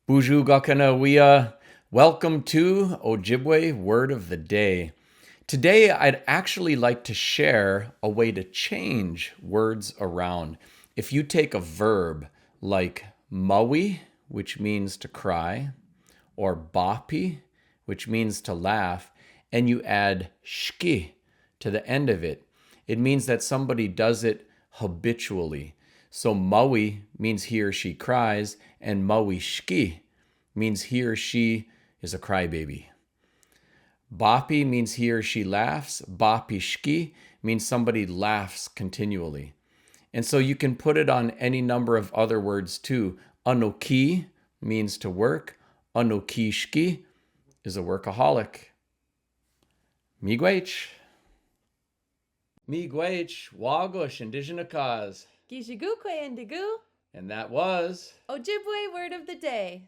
Buju Gakanawia. Welcome to Ojibwe Word of the Day. Today, I'd actually like to share a way to change words around. If you take a verb like maui, which means to cry, or bapi, which means to laugh, and you add shki to the end of it, it means that somebody does it habitually. So maui means he or she cries, and maui shki means he or she is a crybaby. Bapi means he or she laughs. Bapi shki means somebody laughs continually. And so you can put it on any number of other words too. Anoki means to work. Anoki shki is a workaholic. Miigwech. Miigwech, Wagosh, indigenous. Gijigukwe Indigu, And that was Ojibwe Word of the Day.